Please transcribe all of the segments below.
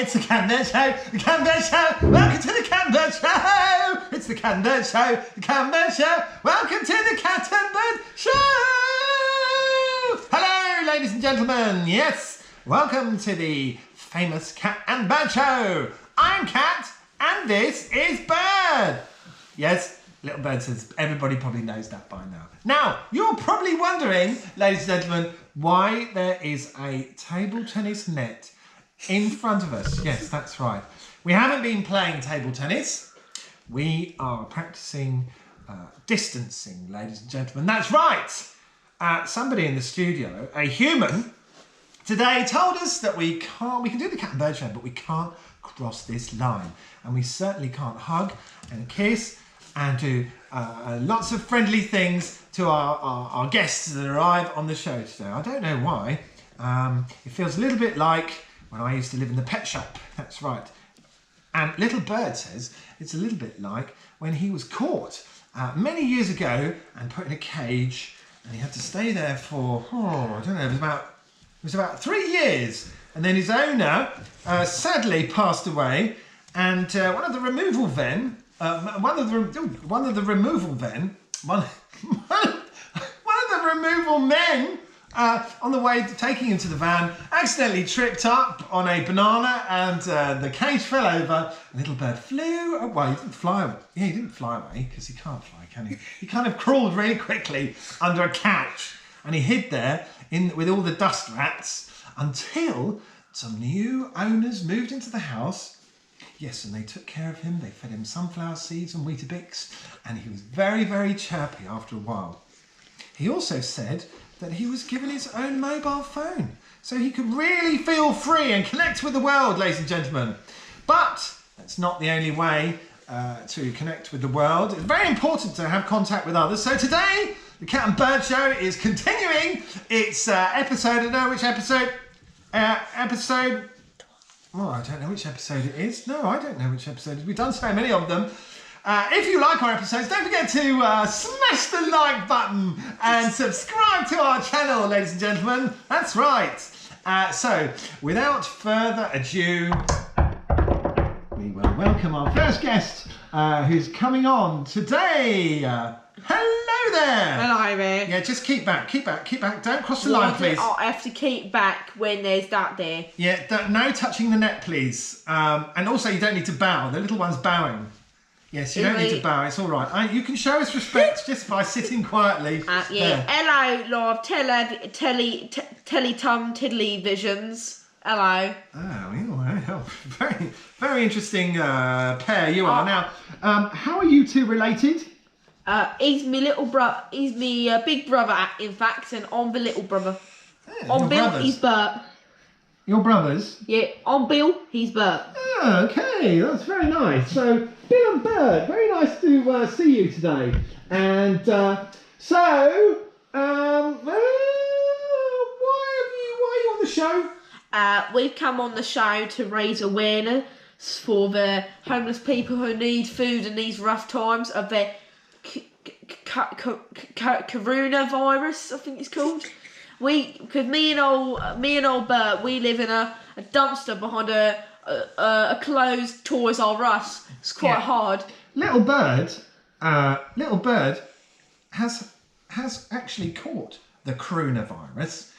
It's the Cat and Bird Show. The Cat and Bird Show. Welcome to the Cat and Bird Show. It's the Cat and Bird Show. The Cat and Bird Show. Welcome to the Cat and Bird Show. Hello, ladies and gentlemen. Yes, welcome to the famous Cat and Bird Show. I'm Cat, and this is Bird. Yes, Little Bird says everybody probably knows that by now. Now, you're probably wondering, ladies and gentlemen, why there is a table tennis net in front of us. Yes, that's right. We haven't been playing table tennis. We are practicing distancing, ladies and gentlemen. That's right. Somebody in the studio, a human, today told us that we can do the Cat and Bird Show, but we can't cross this line. And we certainly can't hug and kiss and do lots of friendly things to our guests that arrive on the show today. I don't know why. It feels a little bit like when I used to live in the pet shop. That's right. And Little Bird says it's a little bit like when he was caught many years ago and put in a cage, and he had to stay there for, I don't know, it was about 3 years. And then his owner sadly passed away, and one of the removal men on the way to taking him to the van accidentally tripped up on a banana, and the cage fell over. Little Bird flew away. He didn't fly away. Yeah, he didn't fly away because he can't fly, can he? He kind of crawled really quickly under a couch, and he hid there with all the dust rats until some new owners moved into the house. Yes, and they took care of him. They fed him sunflower seeds and Weetabix, and he was very, very chirpy after a while. He also said that he was given his own mobile phone, so he could really feel free and connect with the world, ladies and gentlemen. But that's not the only way to connect with the world. It's very important to have contact with others. So today, the Cat and Bird Show is continuing its episode. I don't know which episode. Oh, I don't know which episode it is. No, I don't know which episode it is. We've done so many of them. If you like our episodes, don't forget to smash the like button and subscribe to our channel, ladies and gentlemen. That's right. So, without further ado, we will welcome our first guest who's coming on today. Hello there. Hello there. Yeah, just keep back. Don't cross the line, please. I have to keep back when there's that there. Yeah, no touching the net, please. And also, you don't need to bow. The little one's bowing. Yes, you don't need to bow. It's all right. You can show us respect just by sitting quietly. Yeah. Hello, Lord. Teletum Tiddly Visions. Hello. Oh, very, very interesting pair you are. Now, how are you two related? He's me little brother. He's me big brother, in fact, and I'm the little brother. Yeah, I'm Bill. Brothers. He's Burt. Your brothers? Yeah, I'm Bill. He's Burt. Oh, okay, that's very nice. So, Bill and Burt, very nice to see you today. And why are you on the show? We've come on the show to raise awareness for the homeless people who need food in these rough times of the coronavirus, I think it's called. Because me and old Bert, we live in a dumpster behind a closed Toys R Us. It's quite hard. Little Bird has actually caught the coronavirus.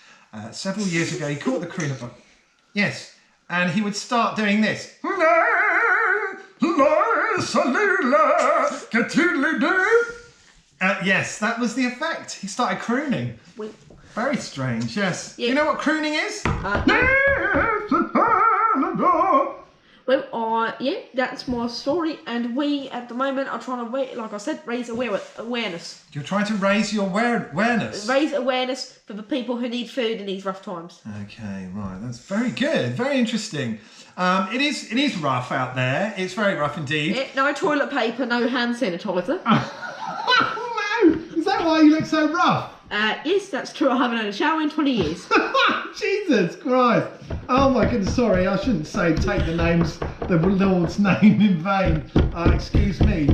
Several years ago, he caught the coronavirus. Yes, and he would start doing this. Yes, that was the effect. He started crooning. Very strange, yes. Yeah. Do you know what crooning is? Well, yeah, that's my story, and we, at the moment, are trying to, like I said, raise awareness. You're trying to raise your awareness? Raise awareness for the people who need food in these rough times. Okay, right, that's very good, very interesting. It is rough out there. It's very rough indeed. Yeah, no toilet paper, no hand sanitizer. No! Is that why you look so rough? Yes, that's true. I haven't had a shower in 20 years. Jesus Christ. Oh my goodness, sorry, I shouldn't take the Lord's name in vain. Excuse me.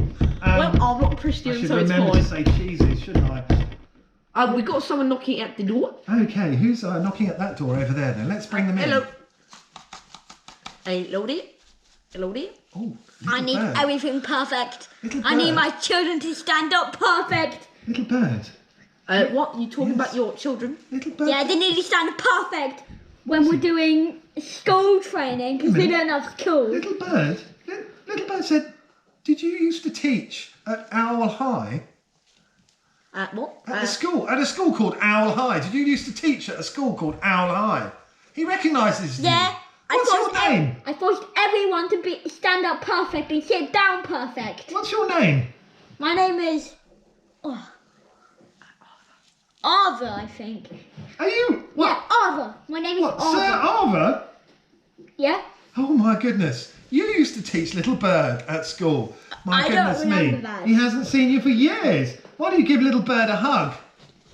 Well, I'm not Christian, so it's fine. I should remember to say cheeses, shouldn't I? We got someone knocking at the door. Okay, who's knocking at that door over there then? Let's bring them in. Hello. A little deer. A little deer. Oh, I need bird. everything perfect. Little I need bird. my children to stand up perfect. Little bird. What? You talking Yes. about your children? Little bird. Yeah, they need to stand up perfect when we're doing school training because they don't have school. Little bird. Little bird said, "Did you used to teach at Owl High?" What? At a school called Owl High. Did you used to teach at a school called Owl High? He recognises you. Yeah. What's your name? I forced everyone to stand up perfect and sit down perfect. What's your name? My name is Arthur, I think. Are you what? Yeah, Arthur. My name is What, Arthur. Sir Arthur? Yeah. Oh my goodness. You used to teach Little Bird at school. My I don't goodness remember me. that. He hasn't seen you for years. Why don't you give Little Bird a hug?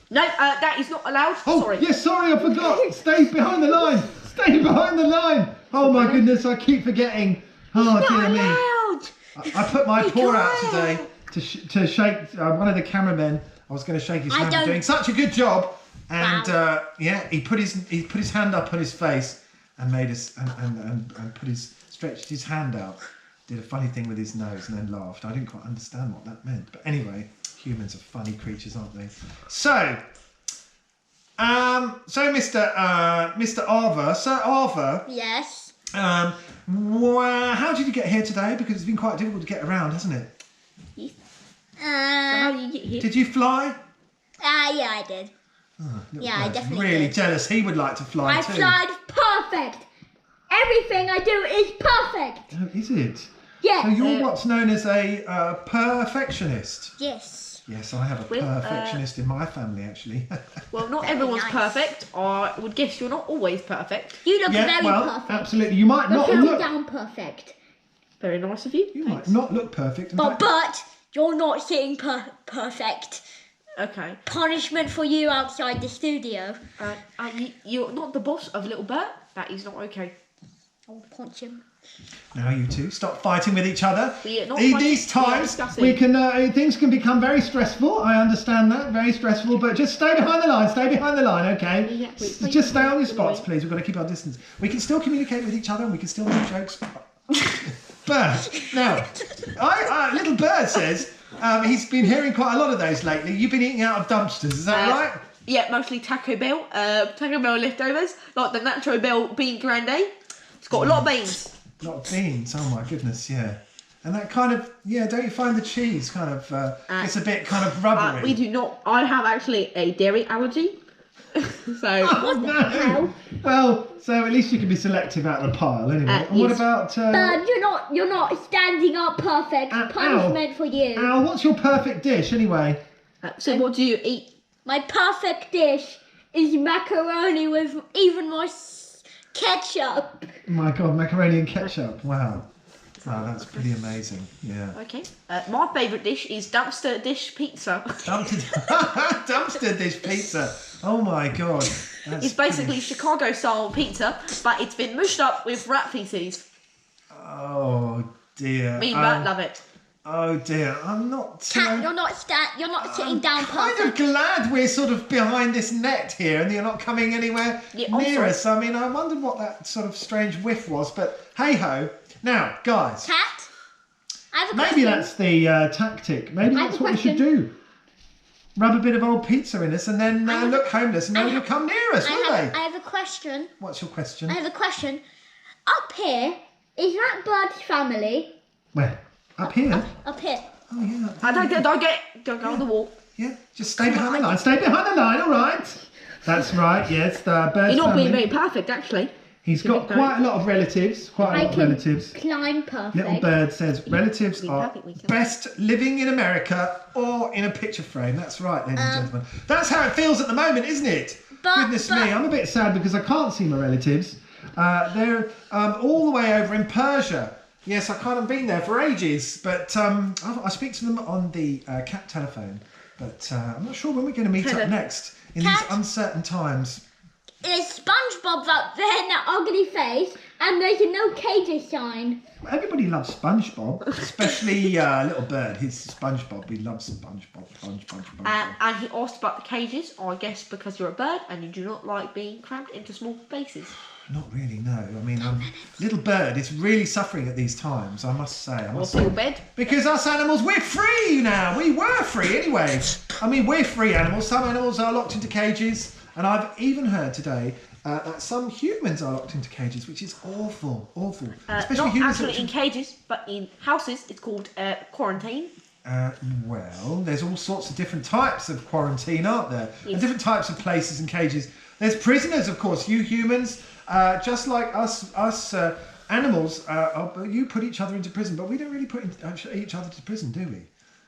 No, that is not allowed. Oh, Sorry. yes, sorry, I forgot. Stay behind the line. Stay behind the line. Oh my goodness, I keep forgetting. Oh dear me. I put my paw out today to shake one of the cameramen. I was going to shake his hand for doing such a good job, and yeah, he put his hand up on his face and made us and stretched his hand out, did a funny thing with his nose, and then laughed. I didn't quite understand what that meant, but anyway, humans are funny creatures, aren't they? So, Mr. Arthur, Sir Arthur. Yes. How did you get here today? Because it's been quite difficult to get around, hasn't it? How do you get here? Did you fly? Yeah, I did. Little I bird's definitely really did. jealous. He would like to fly I too. flied perfect. Everything I do is perfect. Oh, is it? Yes. So you're what's known as a perfectionist. Yes. Yes, I have a perfectionist in my family, actually. Well, not everyone's nice. perfect. I would guess you're not always perfect. You look yeah, very well, perfect. absolutely. You might not Look how look. down perfect. Very nice of you. You Thanks. might not look perfect. In fact, But you're not sitting perfect. Okay. Punishment for you outside the studio. You're not the boss of Little Bert. That is not okay. I'll punch him. now you two stop fighting with each other. We are not In fighting, these we are times, discussing. we can things can become very stressful. I understand that, very stressful. But just stay behind the line. Stay behind the line, okay? Yeah, Just stay on your spots, wait. please. We've got to keep our distance. We can still communicate with each other, and we can still make jokes. Bird. Now, Little Bird says he's been hearing quite a lot of those lately. You've been eating out of dumpsters, is that right? Yeah, mostly Taco Bell. Taco Bell leftovers, like the Nacho Bell Bean Grande. It's got a lot of beans. A lot of beans. Oh my goodness, yeah. And that kind of, yeah, don't you find the cheese kind of, it's a bit kind of rubbery? We do not. I have actually a dairy allergy. So. Oh no! Well, so at least you can be selective out of the pile anyway. And what yes. about... But you're not standing up perfect. Punishment for you. Al, what's your perfect dish anyway? So what do you eat? My perfect dish is macaroni with even more ketchup. Oh my God, macaroni and ketchup. Wow. Wow, that's pretty amazing. Yeah. Okay. My favourite dish is dumpster dish pizza. Dumpster dish pizza. Oh my God. That's It's basically pretty- Chicago style pizza, but it's been mushed up with rat feces. Oh dear. Me and Bert love it. Oh dear. I'm not... Cat, you're not sitting down kind perfect. of glad we're sort of behind this net here and you're not coming anywhere Yeah, I'm near sorry. us. I mean, I wondered what that sort of strange whiff was, but hey ho. Now, guys, Cat, I have a maybe question. that's the tactic. Maybe I have that's a what we should do. Rub a bit of old pizza in us and then look homeless and nobody will come near us, will I they? have a question. What's your question? I have a question. Up here, is that bird's family? Where? Up here? Up here. Oh, yeah. Don't go on the wall. Yeah, just stay behind the line. Stay behind the line, all right? That's right, yes. The bird's You're not family. being very perfect, actually. He's got quite a lot of relatives. Quite a I lot of can relatives. climb perfect. Little Bird says relatives we are can. best living in America or in a picture frame. That's right, ladies and gentlemen. That's how it feels at the moment, isn't it? Goodness me, I'm a bit sad because I can't see my relatives. They're all the way over in Persia. Yes, I can't have been there for ages, but I speak to them on the cat telephone. But I'm not sure when we're going to meet up next in these uncertain times. There's SpongeBob's up there in that ugly face, and there's a no cages sign. Everybody loves SpongeBob, especially Little Bird. He's SpongeBob. We love SpongeBob. SpongeBob. And he asked about the cages, I guess because you're a bird and you do not like being crammed into small spaces. Not really, no. I mean, little bird is really suffering at these times, I must say. What's your bed? Because us animals, we're free now. We were free anyway. I mean, we're free animals. Some animals are locked into cages. And I've even heard today that some humans are locked into cages, which is awful, awful. Especially not humans actually in cages, but in houses. It's called quarantine. Well, there's all sorts of different types of quarantine, aren't there? Yes. And different types of places and cages. There's prisoners, of course. You humans, just like us animals, you put each other into prison, but we don't really put each other to prison, do we?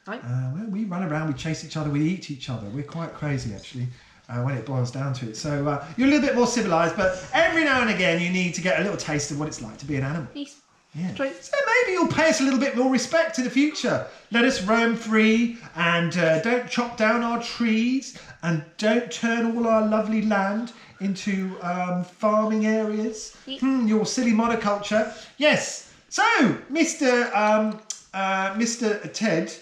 Right. Well, we run around, we chase each other, we eat each other. We're quite crazy, actually, when it boils down to it. So you're a little bit more civilised, but every now and again you need to get a little taste of what it's like to be an animal. Yes. Yeah. True. So maybe you'll pay us a little bit more respect in the future. Let us roam free and don't chop down our trees and don't turn all our lovely land into farming areas. Your silly monoculture. Yes. So, Mr. Ted.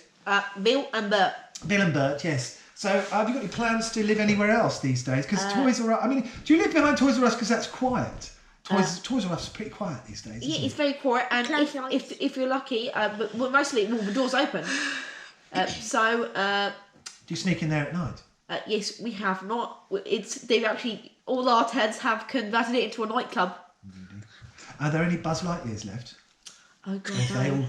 Bill and Burt. Bill and Burt, yes. So, have you got any plans to live anywhere else these days? Because Toys R Us, I mean, do you live behind Toys R Us because that's quiet? Toys R Us is pretty quiet these days. Yeah, it's very quiet, and if you're lucky, but mostly the door's open. Do you sneak in there at night? Yes, we have not. They've actually all our Teds have converted it into a nightclub. Really? Are there any Buzz Lightyears left? Oh God,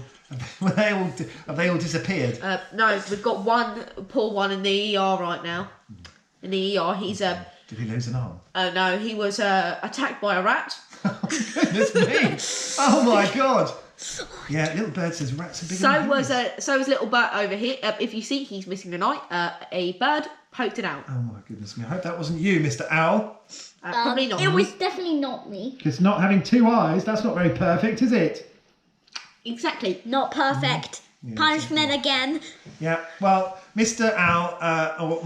Have they all disappeared? no, we've got one poor one in the ER right now. In the ER, he's Did he lose an arm? no, he was attacked by a rat. Oh goodness me! Oh my God! Yeah, Little Bird says rats are bigger than humans. So was Little Burt over here. If you see, he's missing an eye. A bird poked it out. Oh my goodness me! I hope that wasn't you, Mr. Owl. Probably not. It was definitely not me. Because not having two eyes, that's not very perfect, is it? Exactly. Not perfect. Yeah, Punishment again. Yeah, well, Mr. Owl, or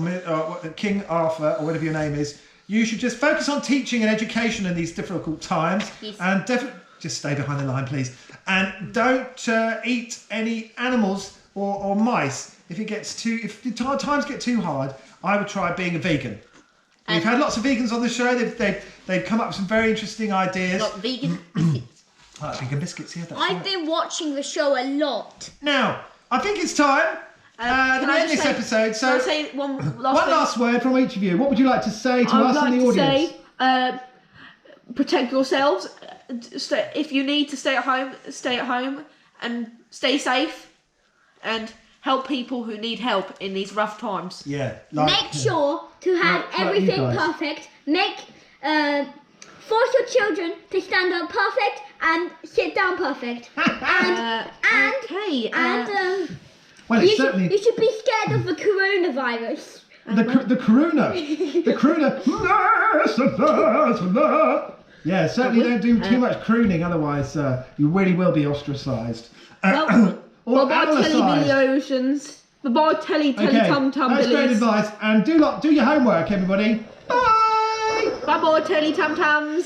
King Arthur, or whatever your name is, you should just focus on teaching and education in these difficult times. Yes. And definitely, just stay behind the line, please. And don't eat any animals or mice. If the times get too hard, I would try being a vegan. We've had lots of vegans on the show. They've come up with some very interesting ideas. Not vegan biscuits. Vegan biscuits, yeah, that's I've right. been watching the show a lot. Now, I think it's time to end this episode. So, can I say one last word from each of you. What would you like to say to us in the audience? Say, protect yourselves. If you need to stay at home and stay safe, and help people who need help in these rough times. Yeah. Make sure to have everything perfect. Force your children to stand up perfect and sit down perfect. Well, you should be scared of the coronavirus. The corona. Yeah, certainly don't do too much crooning, otherwise you really will be ostracised. Bye-bye televisions. Bye-bye tum-tum. That's great advice. And do your homework, everybody. Bye! Bye-bye tum-tums.